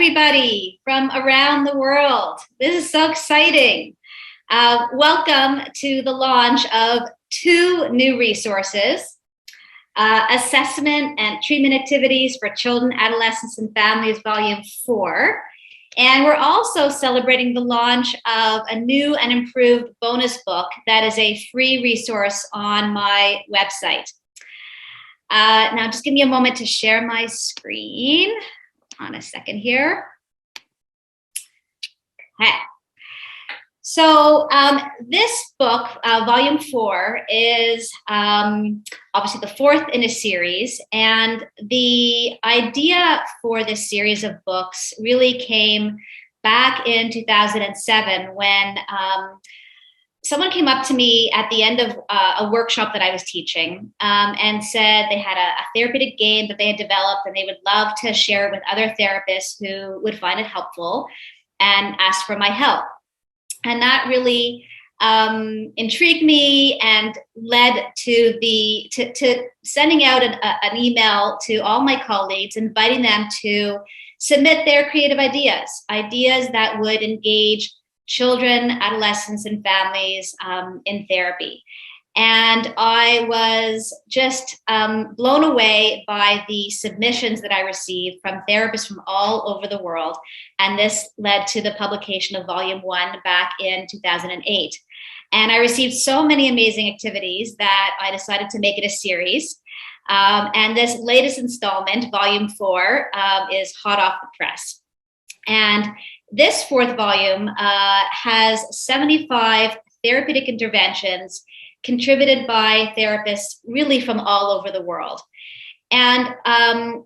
everybody from around the world. This is so exciting. Welcome to the launch of two new resources, Assessment and Treatment Activities for Children, Adolescents, and Families, Volume 4. And we're also celebrating the launch of a new and improved bonus book that is a free resource on my website. Now, just give me a moment to share my screen. On a second here. Okay. So this book, Volume 4, is obviously the fourth in a series. And the idea for this series of books really came back in 2007 when someone came up to me at the end of a workshop that I was teaching and said they had a therapeutic game that they had developed and they would love to share it with other therapists who would find it helpful and ask for my help. And that really intrigued me and led to sending out an email to all my colleagues, inviting them to submit their creative ideas that would engage children, adolescents, and families in therapy. And I was just blown away by the submissions that I received from therapists from all over the world. And this led to the publication of Volume 1 back in 2008. And I received so many amazing activities that I decided to make it a series. And this latest installment, Volume 4, is hot off the press. And this fourth volume has 75 therapeutic interventions contributed by therapists really from all over the world, and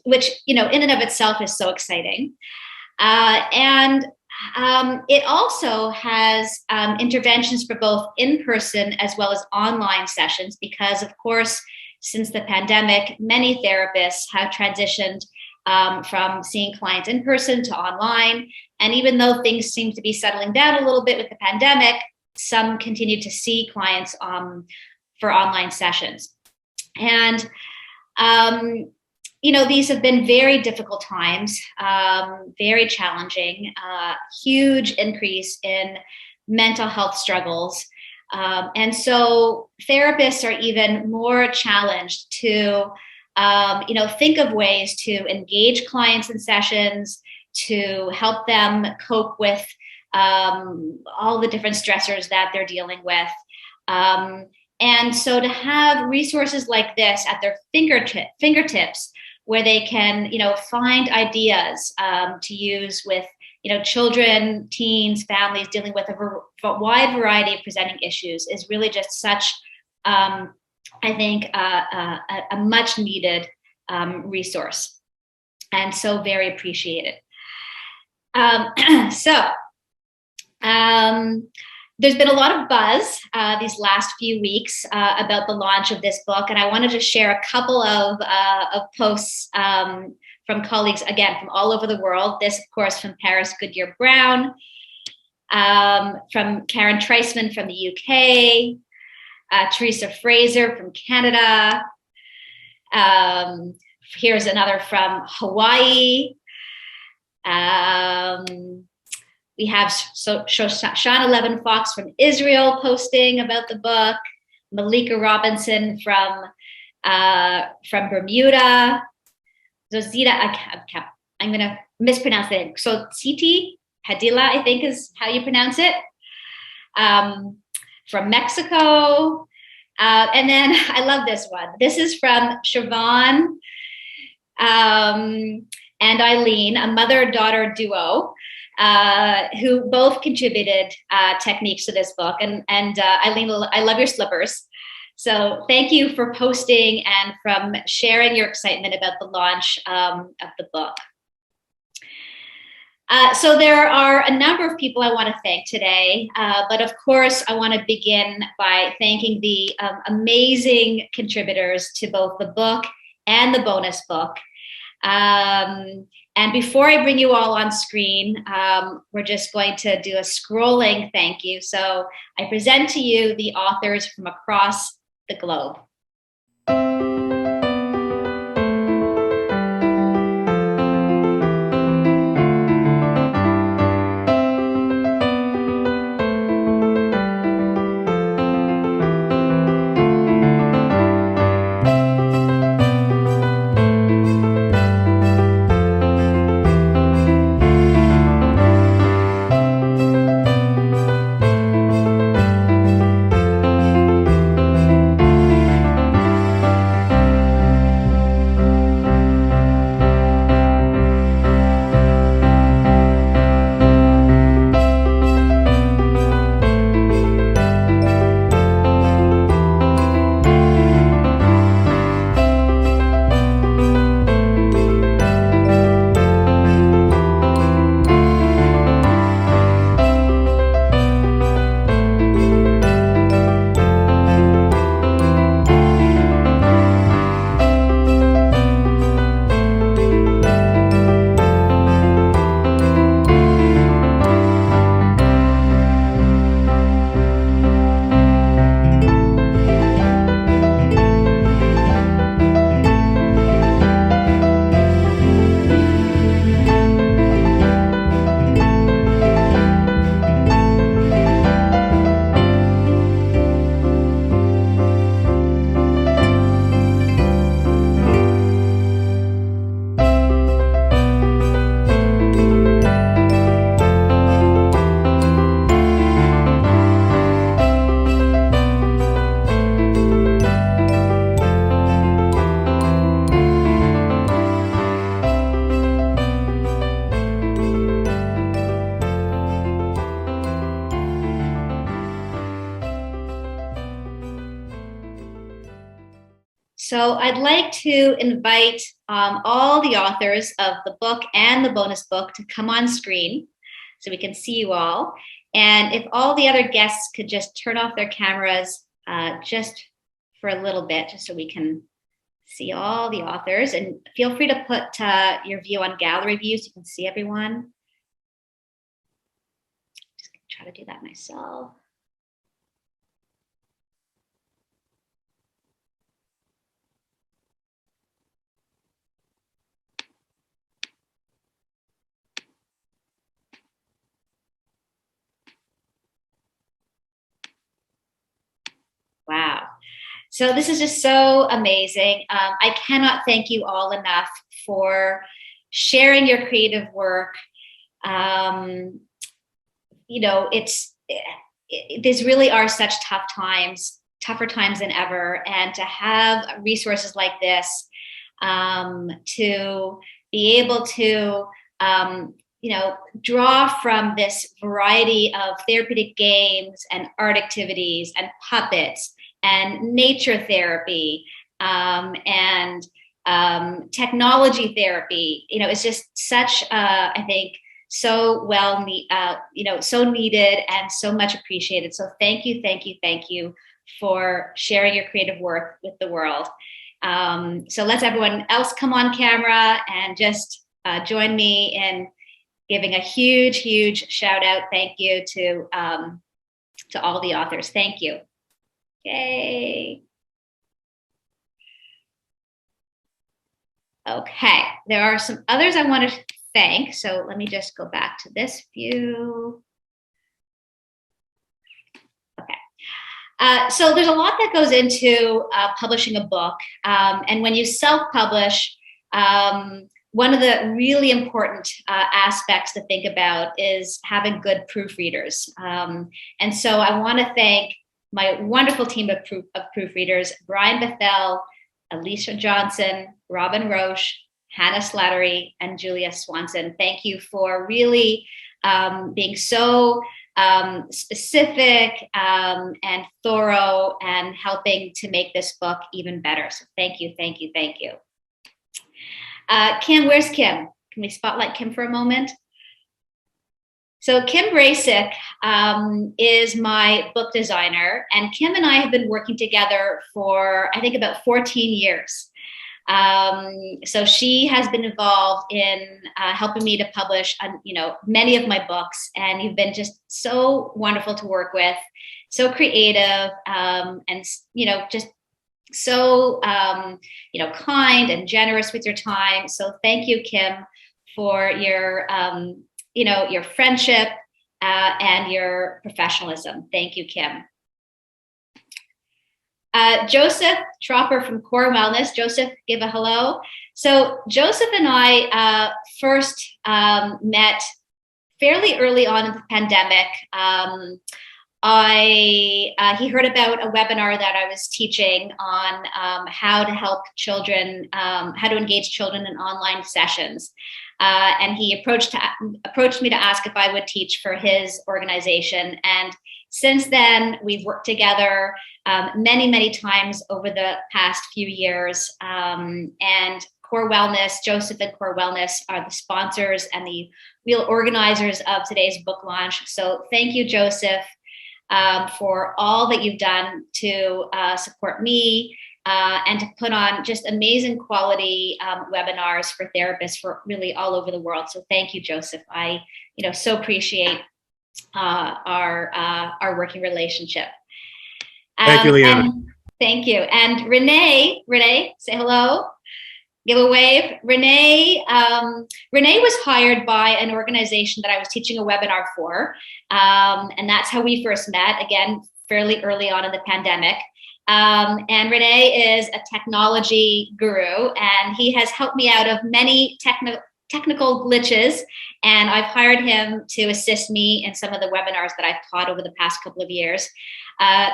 which, in and of itself is so exciting. And it also has interventions for both in-person as well as online sessions, because, of course, since the pandemic, many therapists have transitioned from seeing clients in person to online. And even though things seem to be settling down a little bit with the pandemic, some continue to see clients for online sessions. And, these have been very difficult times, very challenging, huge increase in mental health struggles. And so therapists are even more challenged to think of ways to engage clients in sessions, to help them cope with all the different stressors that they're dealing with. And so to have resources like this at their fingertips, where they can, find ideas to use with, children, teens, families dealing with a wide variety of presenting issues, is really just such, I think, a much needed resource, and so very appreciated. There's been a lot of buzz these last few weeks about the launch of this book, and I wanted to share a couple of posts from colleagues, again, from all over the world. This, of course, from Paris Goodyear Brown, from Karen Treisman from the UK, Teresa Fraser from Canada. Here's another from Hawaii. We have Sean 11 Fox from Israel posting about the book. Malika Robinson from Bermuda. Zozita, I'm going to mispronounce it. So Siti Hadila, I think is how you pronounce it. From Mexico. And then I love this one. This is from Siobhan and Eileen, a mother-daughter duo, who both contributed techniques to this book. And Eileen, I love your slippers. So thank you for posting and from sharing your excitement about the launch of the book. So there are a number of people I want to thank today, but of course I want to begin by thanking the amazing contributors to both the book and the bonus book. And before I bring you all on screen, we're just going to do a scrolling thank you. So I present to you the authors from across the globe. So I'd like to invite all the authors of the book and the bonus book to come on screen so we can see you all. And if all the other guests could just turn off their cameras just for a little bit, just so we can see all the authors. And feel free to put your view on gallery view so you can see everyone. Just gonna try to do that myself. Wow. So this is just so amazing. I cannot thank you all enough for sharing your creative work. These really are such tough times, tougher times than ever. And to have resources like this, to be able to, draw from this variety of therapeutic games and art activities and puppets and nature therapy and technology therapy, it's just such, I think, so so needed and so much appreciated. So thank you for sharing your creative work with the world. So let's everyone else come on camera and just join me in giving a huge shout out. Thank you to all the authors. Thank you. Yay. Okay, there are some others I want to thank. So let me just go back to this view. Okay. So there's a lot that goes into publishing a book. And when you self-publish, one of the really important aspects to think about is having good proofreaders. And so I want to thank my wonderful team of proofreaders, Brian Bethel, Alicia Johnson, Robin Roche, Hannah Slattery, and Julia Swanson. Thank you for really being so specific and thorough and helping to make this book even better. So thank you. Kim, where's Kim? Can we spotlight Kim for a moment? So Kim Brasic is my book designer, and Kim and I have been working together for, I think, about 14 years. So she has been involved in helping me to publish, many of my books, and you've been just so wonderful to work with, so creative, and just so kind and generous with your time. So thank you, Kim, for your your friendship and your professionalism. Thank you, Kim. Joseph Tropper from Core Wellness. Joseph, give a hello. So Joseph and I first met fairly early on in the pandemic. He heard about a webinar that I was teaching on how to help children, how to engage children in online sessions. And he approached me to ask if I would teach for his organization. And since then, we've worked together many times over the past few years. And Core Wellness, Joseph and Core Wellness are the sponsors and the real organizers of today's book launch. So thank you, Joseph, for all that you've done to support me and to put on just amazing quality webinars for therapists for really all over the world. So thank you, Joseph. I so appreciate our working relationship. Thank you, Liana. Thank you. And Renee, say hello. Give a wave. Renee was hired by an organization that I was teaching a webinar for. And that's how we first met, again, fairly early on in the pandemic. And Renee is a technology guru, and he has helped me out of many technical glitches. And I've hired him to assist me in some of the webinars that I've taught over the past couple of years.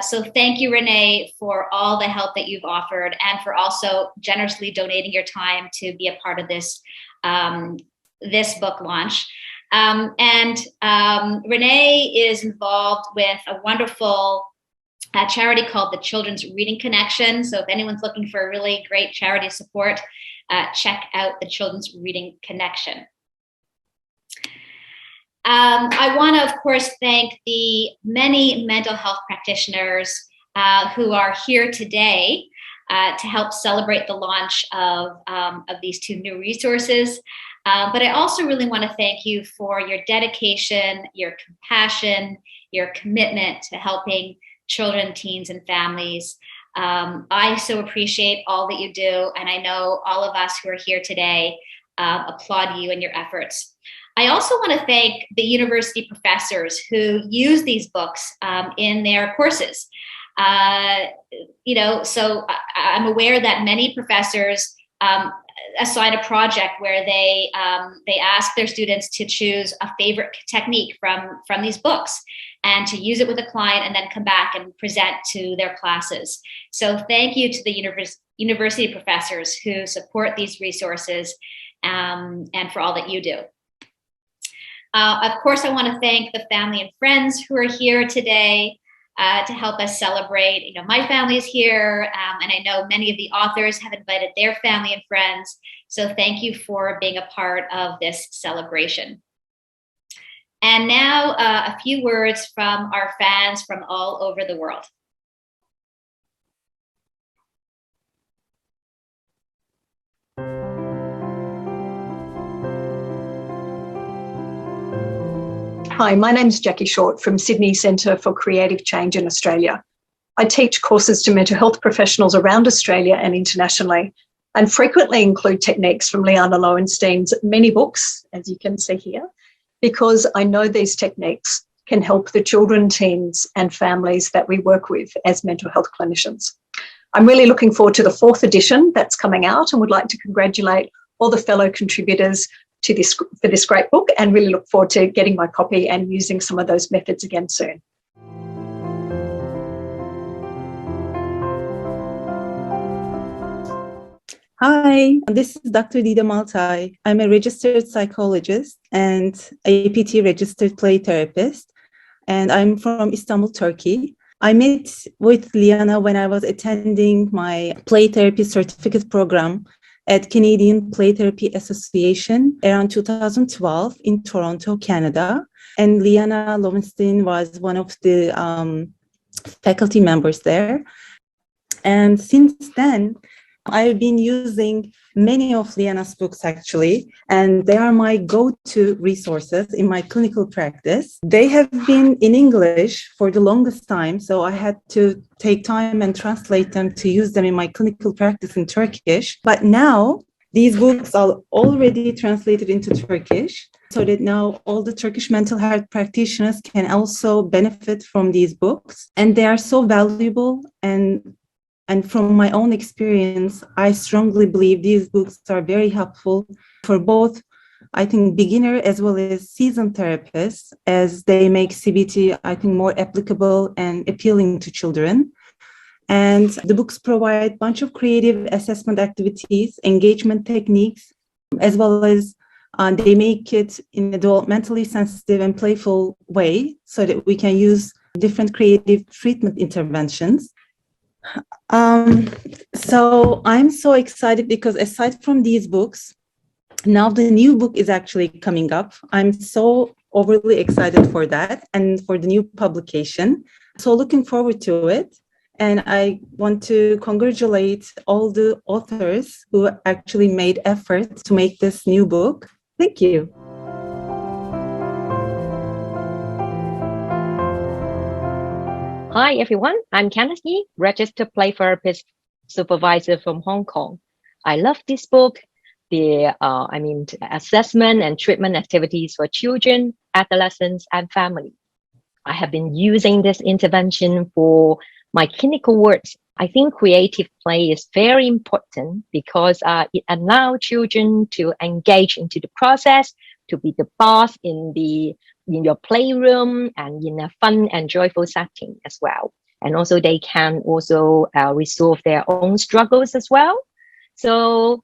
So thank you, Renee, for all the help that you've offered and for also generously donating your time to be a part of this, this book launch. And Renee is involved with a wonderful a charity called the Children's Reading Connection. So if anyone's looking for a really great charity support, check out the Children's Reading Connection. I want to, of course, thank the many mental health practitioners who are here today to help celebrate the launch of these two new resources. But I also really want to thank you for your dedication, your compassion, your commitment to helping children, teens, and families. I so appreciate all that you do, and I know all of us who are here today applaud you and your efforts. I also want to thank the university professors who use these books in their courses. So I'm aware that many professors assign a project where they ask their students to choose a favorite technique from these books and to use it with a client and then come back and present to their classes. So thank you to the university professors who support these resources and for all that you do. Of course, I want to thank the family and friends who are here today to help us celebrate. My family is here, and I know many of the authors have invited their family and friends. So thank you for being a part of this celebration. And now a few words from our fans from all over the world. Hi, my name's Jackie Short from Sydney Centre for Creative Change in Australia. I teach courses to mental health professionals around Australia and internationally, and frequently include techniques from Liana Lowenstein's many books, as you can see here, because I know these techniques can help the children, teens and families that we work with as mental health clinicians. I'm really looking forward to the 4th edition that's coming out and would like to congratulate all the fellow contributors for this great book, and really look forward to getting my copy and using some of those methods again soon. Hi, this is Dr. Dida Maltai. I'm a registered psychologist and APT registered play therapist, and I'm from Istanbul, Turkey. I met with Liana when I was attending my play therapy certificate program at Canadian Play Therapy Association around 2012 in Toronto, Canada. And Liana Lowenstein was one of the faculty members there. And since then, I've been using many of Liana's books, actually, and they are my go-to resources in my clinical practice. They have been in English for the longest time, so I had to take time and translate them to use them in my clinical practice in Turkish. But now, these books are already translated into Turkish, so that now all the Turkish mental health practitioners can also benefit from these books. And they are so valuable, and from my own experience, I strongly believe these books are very helpful for both, I think, beginner as well as seasoned therapists, as they make CBT, I think, more applicable and appealing to children. And the books provide a bunch of creative assessment activities, engagement techniques, as well as they make it in a developmentally sensitive and playful way so that we can use different creative treatment interventions. So I'm so excited because aside from these books, now the new book is actually coming up. I'm so overly excited for that and for the new publication. So looking forward to it. And I want to congratulate all the authors who actually made effort to make this new book. Thank you. Hi, everyone. I'm Kenneth Yee, registered play therapist supervisor from Hong Kong. I love this book, the assessment and treatment activities for children, adolescents, and family. I have been using this intervention for my clinical work. I think creative play is very important because it allows children to engage into the process, to be the boss in your playroom and in a fun and joyful setting as well. And also they can also resolve their own struggles as well. So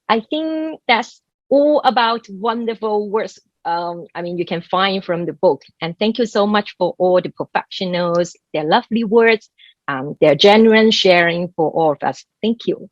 I think that's all about wonderful words. You can find from the book. And thank you so much for all the professionals, their lovely words. their genuine sharing for all of us. Thank you.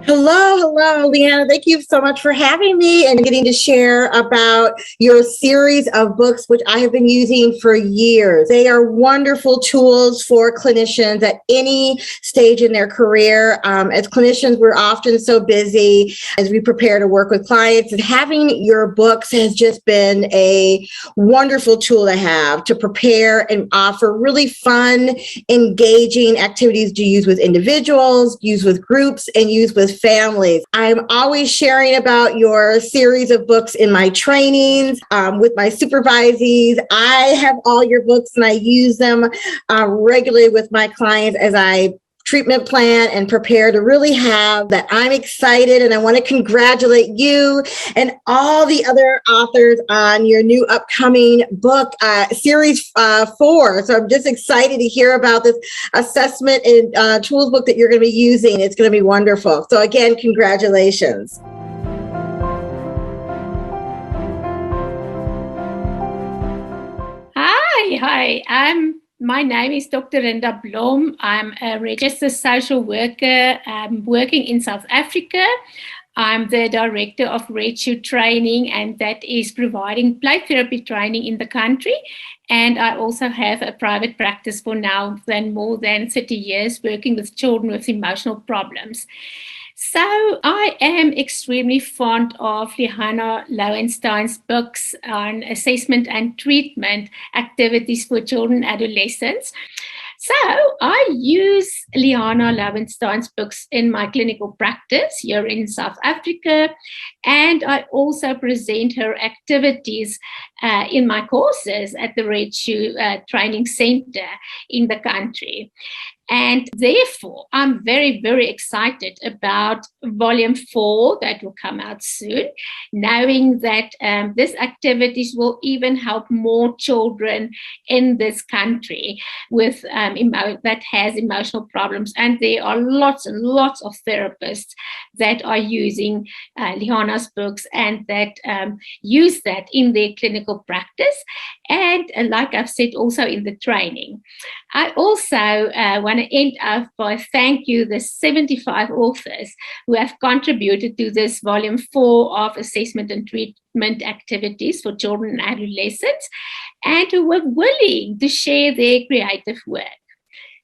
Hello, Liana. Thank you so much for having me and getting to share about your series of books, which I have been using for years. They are wonderful tools for clinicians at any stage in their career. As clinicians, we're often so busy as we prepare to work with clients, and having your books has just been a wonderful tool to have to prepare and offer really fun, engaging activities to use with individuals, use with groups, and use with families. I'm always sharing about your series of books in my trainings with my supervisees. I have all your books and I use them regularly with my clients as I treatment plan and prepare to really have that. I'm excited, and I want to congratulate you and all the other authors on your new upcoming book, series 4. So I'm just excited to hear about this assessment and tools book that you're going to be using. It's going to be wonderful. So again, congratulations. Hi. My name is Dr. Linda Blom. I'm a registered social worker working in South Africa. I'm the director of Red Shoe Training, and that is providing play therapy training in the country. And I also have a private practice for now more than 30 years working with children with emotional problems. So I am extremely fond of Liana Lowenstein's books on assessment and treatment activities for children and adolescents. So I use Liana Lowenstein's books in my clinical practice here in South Africa, and I also present her activities in my courses at the Red Shoe Training Center in the country. And therefore, I'm very, very excited about Volume 4 that will come out soon, knowing that these activities will even help more children in this country with that has emotional problems. And there are lots and lots of therapists that are using Liana's books and that use that in their clinical practice. And like I've said, also in the training. I also want to end up by thank you the 75 authors who have contributed to this Volume 4 of assessment and treatment activities for children and adolescents, and who were willing to share their creative work.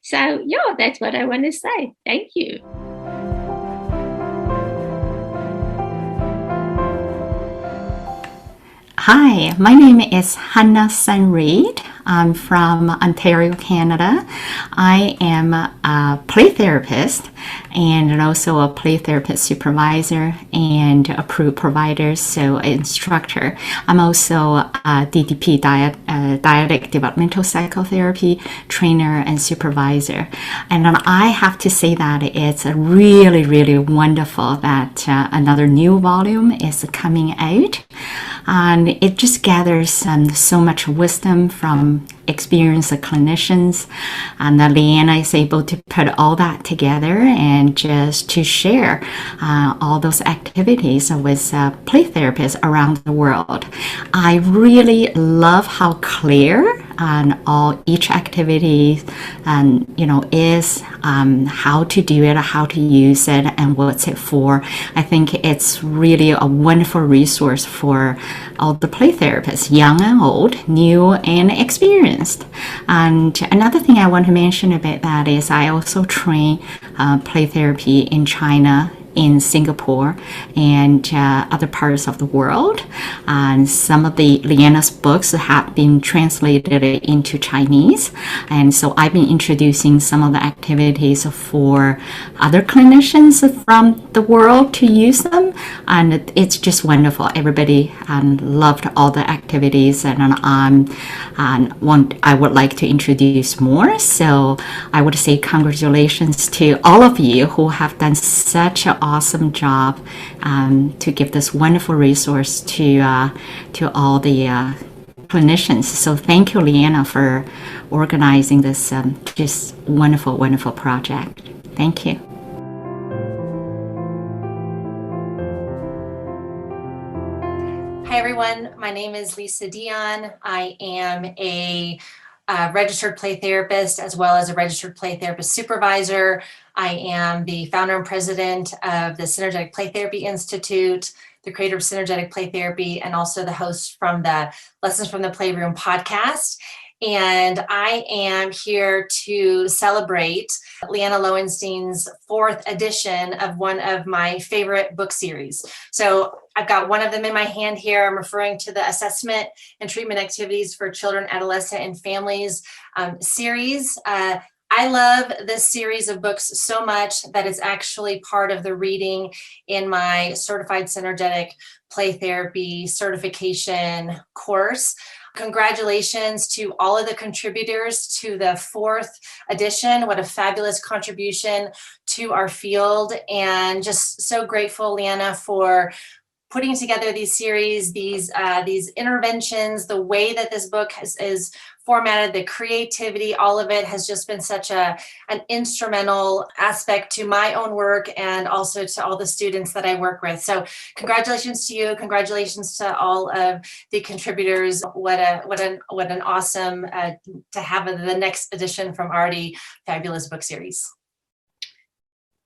So, yeah, that's what I want to say. Thank you. Hi, my name is Hannah Sun-Reid. I'm from Ontario, Canada. I am a play therapist and also a play therapist supervisor and approved provider, so instructor. I'm also a DDP, dyadic developmental psychotherapy trainer and supervisor. And I have to say that it's really, really wonderful that another new volume is coming out. And it just gathers so much wisdom from experienced clinicians, and Liana is able to put all that together and just to share all those activities with play therapists around the world. I really love how clear and each activity is how to do it, how to use it, and what's it for. I think it's really a wonderful resource for all the play therapists, young and old, new and experienced. And another thing I want to mention about that is I also train play therapy in China, in Singapore, and other parts of the world. And some of the Liana's books have been translated into Chinese. And so I've been introducing some of the activities for other clinicians from the world to use them. And it's just wonderful. Everybody loved all the activities, and I would like to introduce more. So I would say congratulations to all of you who have done such an awesome job to give this wonderful resource to all the clinicians. So thank you, Liana, for organizing this just wonderful, wonderful project. Thank you. Hi everyone. My name is Lisa Dion. I am a registered play therapist as well as a registered play therapist supervisor. I am the founder and president of the Synergetic Play Therapy Institute, the creator of Synergetic Play Therapy, and also the host from the Lessons from the Playroom podcast. And I am here to celebrate Liana Lowenstein's 4th edition of one of my favorite book series. So I've got one of them in my hand here. I'm referring to the Assessment and Treatment Activities for Children, Adolescent, and Families series. I love this series of books so much that it's actually part of the reading in my Certified Synergetic Play Therapy certification course. Congratulations to all of the contributors to the 4th edition. What a fabulous contribution to our field, and just so grateful, Liana, for putting together these series, these interventions, the way that this book is formatted, the creativity, all of it has just been such an instrumental aspect to my own work and also to all the students that I work with. So congratulations to you. Congratulations to all of the contributors. What an awesome to have the next edition from already fabulous book series.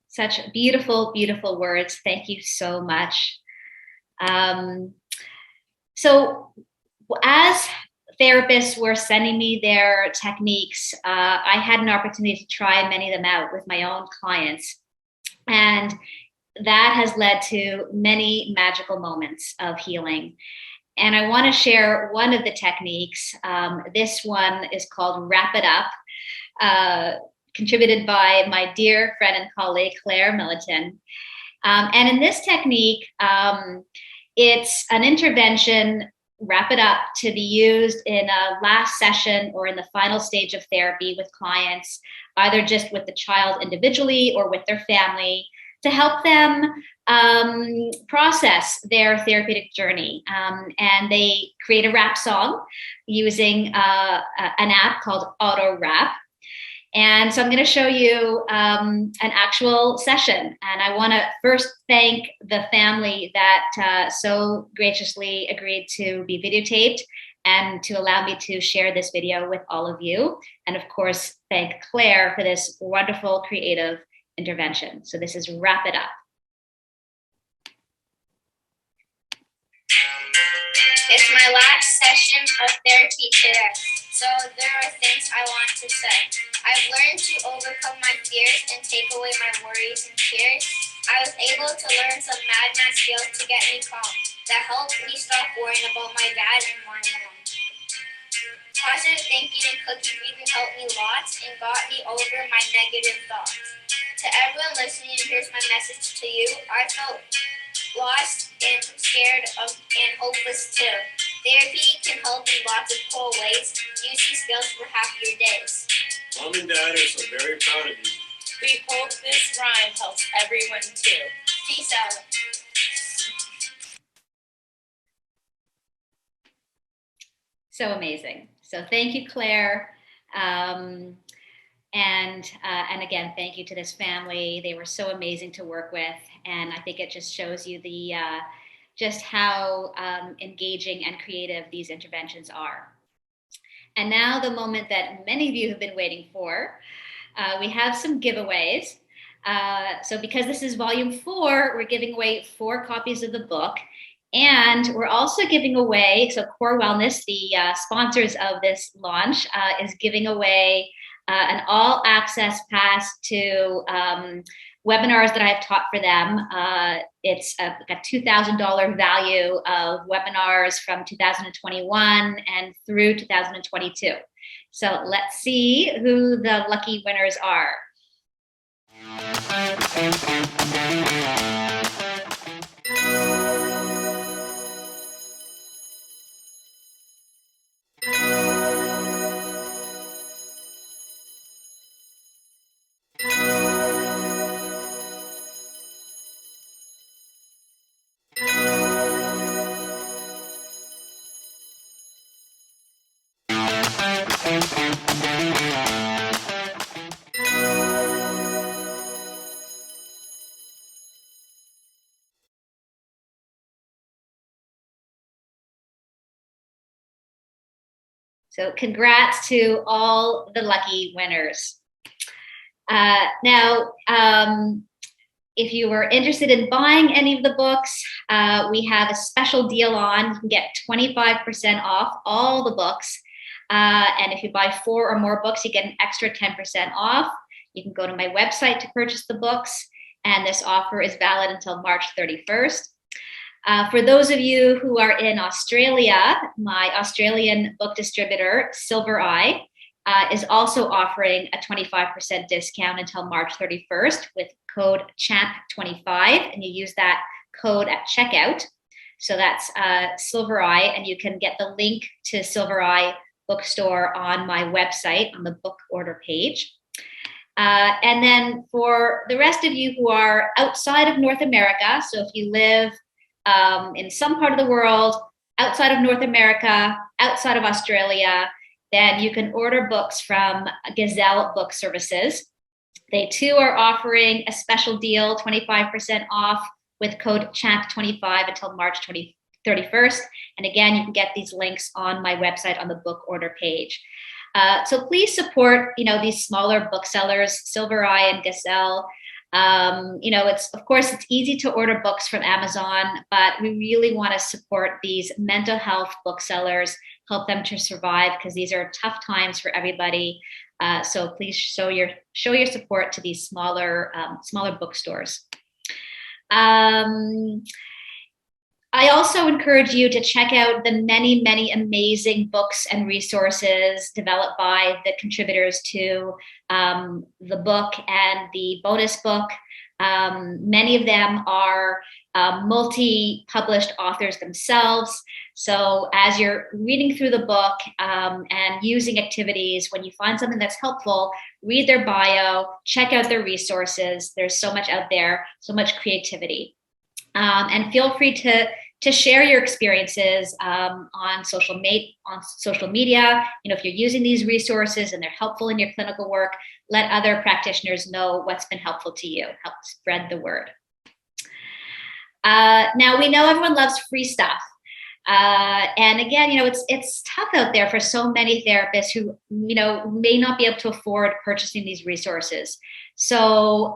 Such beautiful, beautiful words. Thank you so much. So as therapists were sending me their techniques, I had an opportunity to try many of them out with my own clients. And that has led to many magical moments of healing. And I want to share one of the techniques. This one is called Wrap It Up, contributed by my dear friend and colleague, Claire Milliton. And in this technique, it's an intervention, wrap it up, to be used in a last session or in the final stage of therapy with clients, either just with the child individually or with their family, to help them process their therapeutic journey. And they create a rap song using an app called Auto Rap. And so I'm going to show you an actual session. And I want to first thank the family that so graciously agreed to be videotaped and to allow me to share this video with all of you. And of course, thank Claire for this wonderful creative intervention. So this is Wrap It Up. It's my last session of therapy today, so there are things I want to say. I've learned to overcome my fears and take away my worries and fears. I was able to learn some madman skills to get me calm that helped me stop worrying about my dad and my mom. Positive thinking and cookie breathing helped me lots and got me over my negative thoughts. To everyone listening, here's my message to you. I felt lost and scared and hopeless too. Therapy can help in lots of cool ways. Use these skills for happier days. Mom and Dad are so very proud of you. We hope this rhyme helps everyone too. Peace out. So amazing. So thank you, Claire. And again, thank you to this family. They were so amazing to work with. And I think it just shows you the just how engaging and creative these interventions are. And now the moment that many of you have been waiting for. We have some giveaways. So because this is volume 4, we're giving away 4 copies of the book. And we're also giving away, so Core Wellness, the sponsors of this launch, is giving away an all-access pass to webinars that I've taught for them. It's a $2,000 value of webinars from 2021 and through 2022. So let's see who the lucky winners are. So congrats to all the lucky winners. Now, if you were interested in buying any of the books, we have a special deal on. You can get 25% off all the books. And if you buy 4 or more books, you get an extra 10% off. You can go to my website to purchase the books. And this offer is valid until March 31st. For those of you who are in Australia, my Australian book distributor, Silver Eye, is also offering a 25% discount until March 31st with code CHAMP25, and you use that code at checkout. So that's Silver Eye, and you can get the link to Silver Eye bookstore on my website on the book order page. And then for the rest of you who are outside of North America, so if you live in some part of the world, outside of North America, outside of Australia, then you can order books from Gazelle Book Services. They too are offering a special deal, 25% off with code CHAMP25 until March 31st. And again, you can get these links on my website on the book order page. So please support, these smaller booksellers, Silver Eye and Gazelle. Of course, it's easy to order books from Amazon, but we really want to support these mental health booksellers, help them to survive, because these are tough times for everybody. So please show your support to these smaller bookstores. I also encourage you to check out the many, many amazing books and resources developed by the contributors to the book and the bonus book. Many of them are multi-published authors themselves. So as you're reading through the book and using activities, when you find something that's helpful, read their bio, check out their resources. There's so much out there, so much creativity. And feel free to share your experiences on social media. If you're using these resources and they're helpful in your clinical work, let other practitioners know what's been helpful to you. Help spread the word. Now, we know everyone loves free stuff. And again, it's tough out there for so many therapists who, may not be able to afford purchasing these resources. So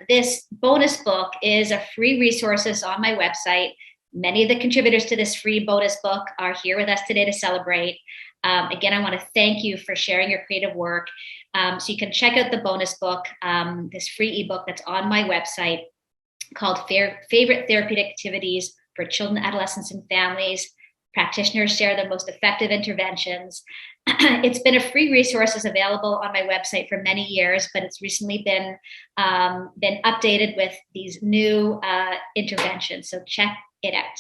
this bonus book is a free resources on my website. Many of the contributors to this free bonus book are here with us today to celebrate. Again, I want to thank you for sharing your creative work. So you can check out the bonus book, this free ebook that's on my website called Favorite Therapeutic Activities for Children, Adolescents, and Families. Practitioners share their most effective interventions. It's been a free resource, is available on my website for many years, but it's recently been updated with these new interventions. So check it out.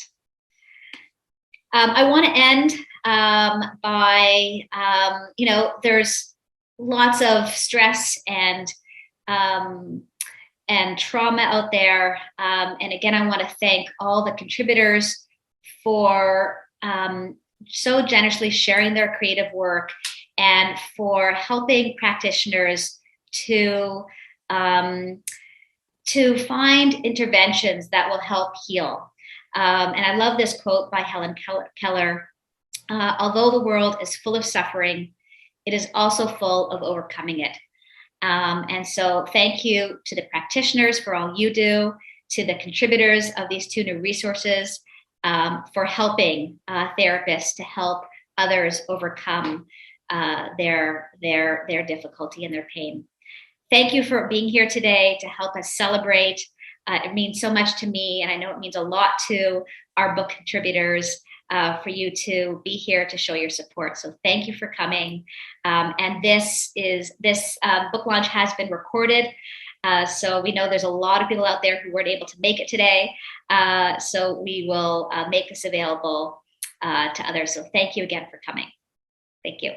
I want to end by, there's lots of stress and trauma out there. And again, I want to thank all the contributors for so generously sharing their creative work and for helping practitioners to find interventions that will help heal. And I love this quote by Helen Keller. Although the world is full of suffering, it is also full of overcoming it. And so thank you to the practitioners for all you do, to the contributors of these two new resources, for helping therapists to help others overcome their difficulty and their pain. Thank you for being here today to help us celebrate. It means so much to me, and I know it means a lot to our book contributors for you to be here to show your support. So thank you for coming. And this book launch has been recorded. So we know there's a lot of people out there who weren't able to make it today. So we will make this available to others. So thank you again for coming. Thank you.